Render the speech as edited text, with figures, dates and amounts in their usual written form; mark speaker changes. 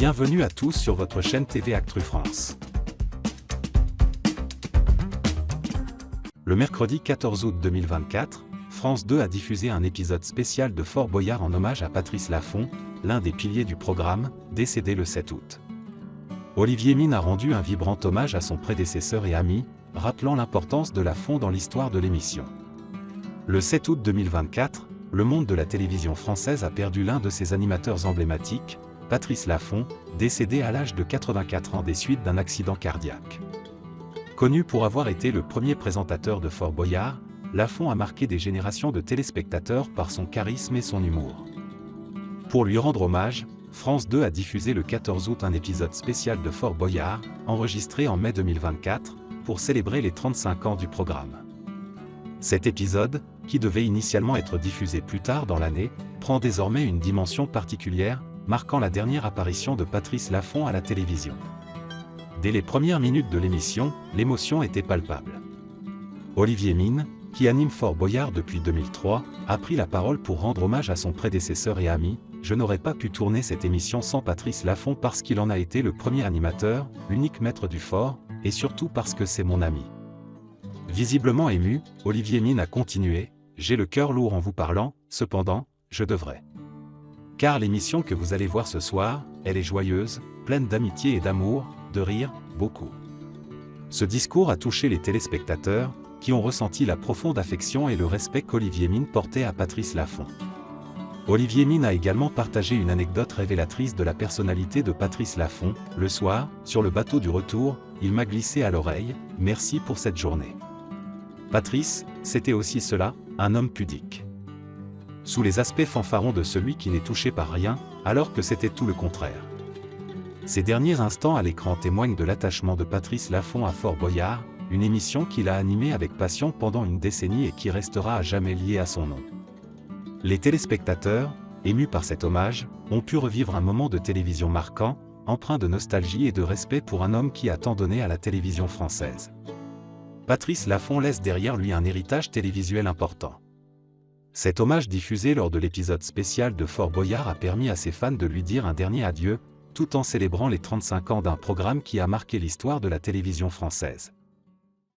Speaker 1: Bienvenue à tous sur votre chaîne TV Actu France. Le mercredi 14 août 2024, France 2 a diffusé un épisode spécial de Fort Boyard en hommage à Patrice Laffont, l'un des piliers du programme, décédé le 7 août. Olivier Mine a rendu un vibrant hommage à son prédécesseur et ami, rappelant l'importance de Laffont dans l'histoire de l'émission. Le 7 août 2024, le monde de la télévision française a perdu l'un de ses animateurs emblématiques, Patrice Laffont, décédé à l'âge de 84 ans des suites d'un accident cardiaque. Connu pour avoir été le premier présentateur de Fort Boyard, Laffont a marqué des générations de téléspectateurs par son charisme et son humour. Pour lui rendre hommage, France 2 a diffusé le 14 août un épisode spécial de Fort Boyard, enregistré en mai 2024, pour célébrer les 35 ans du programme. Cet épisode, qui devait initialement être diffusé plus tard dans l'année, prend désormais une dimension particulière, marquant la dernière apparition de Patrice Laffont à la télévision. Dès les premières minutes de l'émission, l'émotion était palpable. Olivier Mine, qui anime Fort Boyard depuis 2003, a pris la parole pour rendre hommage à son prédécesseur et ami. « Je n'aurais pas pu tourner cette émission sans Patrice Laffont parce qu'il en a été le premier animateur, l'unique maître du fort, et surtout parce que c'est mon ami. » Visiblement ému, Olivier Mine a continué « J'ai le cœur lourd en vous parlant, cependant, je devrais. Car l'émission que vous allez voir ce soir, elle est joyeuse, pleine d'amitié et d'amour, de rire, beaucoup. » Ce discours a touché les téléspectateurs, qui ont ressenti la profonde affection et le respect qu'Olivier Mine portait à Patrice Laffont. Olivier Mine a également partagé une anecdote révélatrice de la personnalité de Patrice Laffont. « Le soir, sur le bateau du retour, il m'a glissé à l'oreille « Merci pour cette journée. » Patrice, c'était aussi cela, un homme pudique. Sous les aspects fanfarons de celui qui n'est touché par rien, alors que c'était tout le contraire. Ces derniers instants à l'écran témoignent de l'attachement de Patrice Laffont à Fort Boyard, une émission qu'il a animée avec passion pendant une décennie et qui restera à jamais liée à son nom. Les téléspectateurs, émus par cet hommage, ont pu revivre un moment de télévision marquant, empreint de nostalgie et de respect pour un homme qui a tant donné à la télévision française. Patrice Laffont laisse derrière lui un héritage télévisuel important. Cet hommage diffusé lors de l'épisode spécial de Fort Boyard a permis à ses fans de lui dire un dernier adieu, tout en célébrant les 35 ans d'un programme qui a marqué l'histoire de la télévision française.